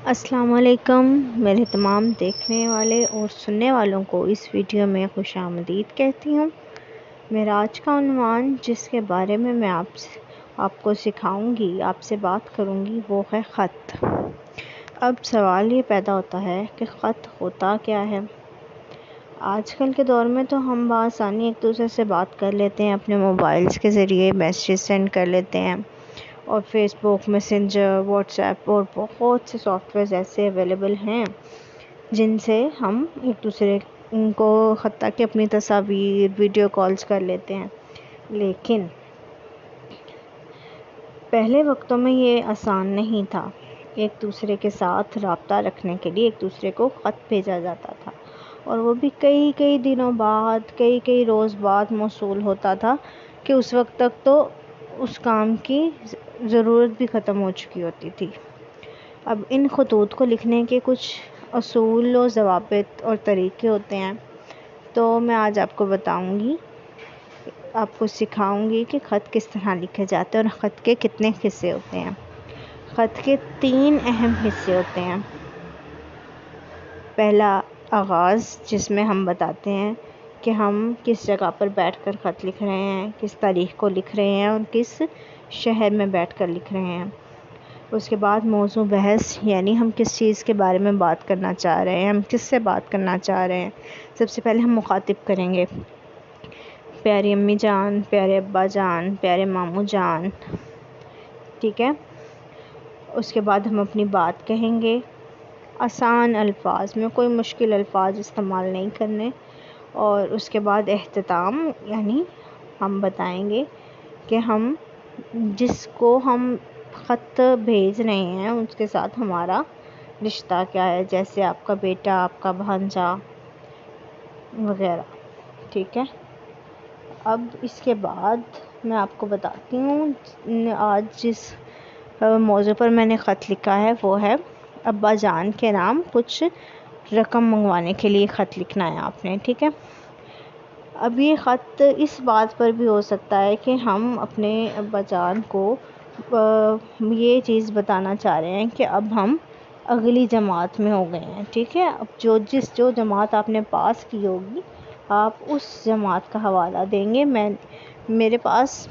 السلام علیکم میرے تمام دیکھنے والے اور سننے والوں کو اس ویڈیو میں خوش آمدید کہتی ہوں۔ میرا آج کا عنوان جس کے بارے میں میں آپ کو سکھاؤں گی، آپ سے بات کروں گی، وہ ہے خط۔ اب سوال یہ پیدا ہوتا ہے کہ خط ہوتا کیا ہے؟ آج کل کے دور میں تو ہم بآسانی ایک دوسرے سے بات کر لیتے ہیں، اپنے موبائلز کے ذریعے میسیج سینڈ کر لیتے ہیں، اور فیس بک، میسنجر، واٹس ایپ اور بہت سے سافٹ ویئرز ایسے اویلیبل ہیں جن سے ہم ایک دوسرے کو حتیٰ کہ اپنی تصاویر، ویڈیو کالز کر لیتے ہیں۔ لیکن پہلے وقتوں میں یہ آسان نہیں تھا۔ ایک دوسرے کے ساتھ رابطہ رکھنے کے لیے ایک دوسرے کو خط بھیجا جاتا تھا، اور وہ بھی کئی دنوں بعد، کئی روز بعد موصول ہوتا تھا کہ اس وقت تک تو اس کام کی ضرورت بھی ختم ہو چکی ہوتی تھی۔ اب ان خطوط کو لکھنے کے کچھ اصول و ضوابط اور طریقے ہوتے ہیں، تو میں آج آپ کو بتاؤں گی، آپ کو سکھاؤں گی کہ خط کس طرح لکھے جاتے ہیں اور خط کے کتنے حصے ہوتے ہیں۔ خط کے 3 اہم حصے ہوتے ہیں۔ پہلا آغاز، جس میں ہم بتاتے ہیں کہ ہم کس جگہ پر بیٹھ کر خط لکھ رہے ہیں، کس تاریخ کو لکھ رہے ہیں اور کس شہر میں بیٹھ کر لکھ رہے ہیں۔ اس کے بعد موضوع بحث، یعنی ہم کس چیز کے بارے میں بات کرنا چاہ رہے ہیں، ہم کس سے بات کرنا چاہ رہے ہیں۔ سب سے پہلے ہم مخاطب کریں گے، پیاری امی جان، پیارے ابا جان، پیارے ماموں جان، ٹھیک ہے۔ اس کے بعد ہم اپنی بات کہیں گے، آسان الفاظ میں، کوئی مشکل الفاظ استعمال نہیں کرنے۔ اور اس کے بعد اختتام، یعنی ہم بتائیں گے کہ ہم جس کو ہم خط بھیج رہے ہیں اس کے ساتھ ہمارا رشتہ کیا ہے، جیسے آپ کا بیٹا، آپ کا بھانجا وغیرہ، ٹھیک ہے۔ اب اس کے بعد میں آپ کو بتاتی ہوں، آج جس موضوع پر میں نے خط لکھا ہے وہ ہے ابا جان کے نام کچھ رقم منگوانے کے لیے خط لکھنا ہے آپ نے، ٹھیک ہے۔ اب یہ خط اس بات پر بھی ہو سکتا ہے کہ ہم اپنے ابا جان کو یہ چیز بتانا چاہ رہے ہیں کہ اب ہم اگلی جماعت میں ہو گئے ہیں، ٹھیک ہے۔ اب جو جماعت آپ نے پاس کی ہوگی، آپ اس جماعت کا حوالہ دیں گے۔ میرے پاس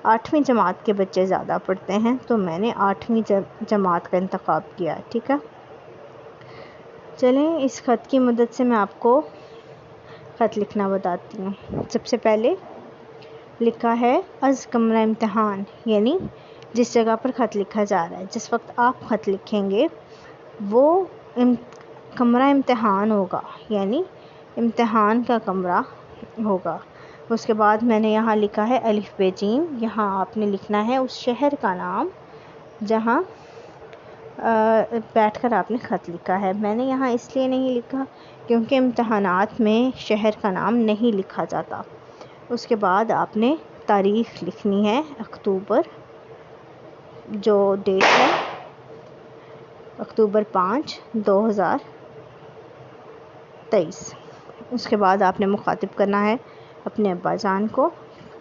8ویں جماعت کے بچے زیادہ پڑھتے ہیں، تو میں نے 8ویں جماعت کا انتخاب کیا، ٹھیک ہے۔ چلیں اس خط کی مدد سے میں آپ کو خط لکھنا بتاتی ہوں۔ سب سے پہلے لکھا ہے از کمرہ امتحان، یعنی جس جگہ پر خط لکھا جا رہا ہے، جس وقت آپ خط لکھیں گے وہ کمرہ امتحان ہوگا، یعنی امتحان کا کمرہ ہوگا۔ اس کے بعد میں نے یہاں لکھا ہے الف ب ج، یہاں آپ نے لکھنا ہے اس شہر کا نام جہاں بیٹھ کر آپ نے خط لکھا ہے۔ میں نے یہاں اس لیے نہیں لکھا کیونکہ امتحانات میں شہر کا نام نہیں لکھا جاتا۔ اس کے بعد آپ نے تاریخ لکھنی ہے، اکتوبر، جو ڈیٹ ہے اکتوبر 5، 2023۔ اس کے بعد آپ نے مخاطب کرنا ہے اپنے ابا جان کو،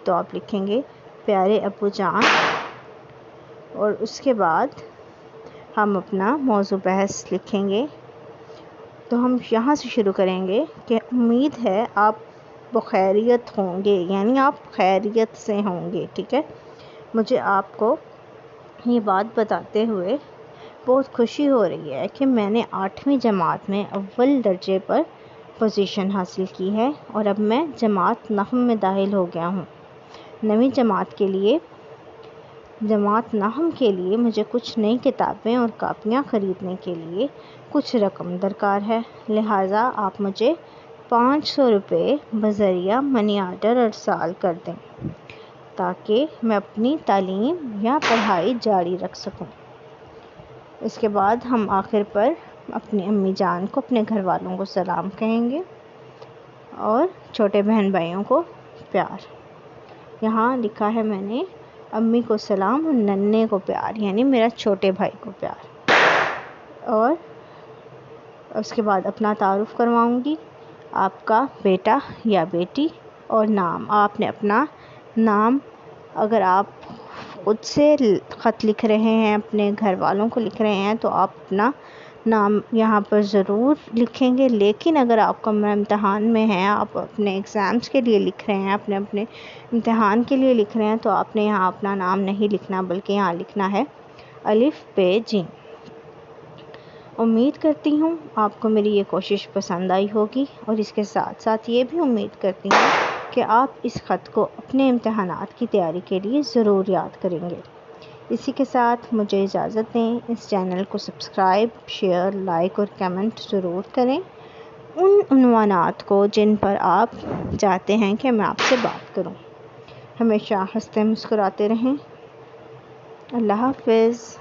تو آپ لکھیں گے پیارے ابو جان۔ اور اس کے بعد ہم اپنا موضوع بحث لکھیں گے، تو ہم یہاں سے شروع کریں گے کہ امید ہے آپ بخیریت ہوں گے، یعنی آپ خیریت سے ہوں گے، ٹھیک ہے۔ مجھے آپ کو یہ بات بتاتے ہوئے بہت خوشی ہو رہی ہے کہ میں نے 8ویں جماعت میں اول درجے پر پوزیشن حاصل کی ہے، اور اب میں جماعت نحو میں داخل ہو گیا ہوں۔ 9ویں جماعت نحو کے لیے مجھے کچھ نئی کتابیں اور کاپیاں خریدنے کے لیے کچھ رقم درکار ہے، لہٰذا آپ مجھے 500 روپے بذریعہ منی آرڈر ارسال کر دیں تاکہ میں اپنی تعلیم یا پڑھائی جاری رکھ سکوں۔ اس کے بعد ہم آخر پر اپنی امی جان کو، اپنے گھر والوں کو سلام کہیں گے، اور چھوٹے بہن بھائیوں کو پیار۔ یہاں لکھا ہے میں نے امی کو سلام اور ننے کو پیار، یعنی میرا چھوٹے بھائی کو پیار۔ اور اس کے بعد اپنا تعارف کرواؤں گی، آپ کا بیٹا یا بیٹی، اور نام، آپ نے اپنا نام، اگر آپ خود سے خط لکھ رہے ہیں، اپنے گھر والوں کو لکھ رہے ہیں، تو آپ اپنا نام یہاں پر ضرور لکھیں گے. لیکن اگر آپ کا امتحان میں ہے، آپ اپنے ایگزامس کے لیے لکھ رہے ہیں، اپنے امتحان کے لیے لکھ رہے ہیں، تو آپ نے یہاں اپنا نام نہیں لکھنا، بلکہ یہاں لکھنا ہے الف ب ج. امید کرتی ہوں آپ کو میری یہ کوشش پسند آئی ہوگی، اور اس کے ساتھ ساتھ یہ بھی امید کرتی ہوں کہ آپ اس خط کو اپنے امتحانات کی تیاری کے لیے ضرور یاد کریں گے. اسی کے ساتھ مجھے اجازت دیں. اس چینل کو سبسکرائب، شیئر، لائک اور کمنٹ ضرور کریں ان عنوانات کو جن پر آپ چاہتے ہیں کہ میں آپ سے بات کروں. ہمیشہ ہنستے مسکراتے رہیں. اللہ حافظ.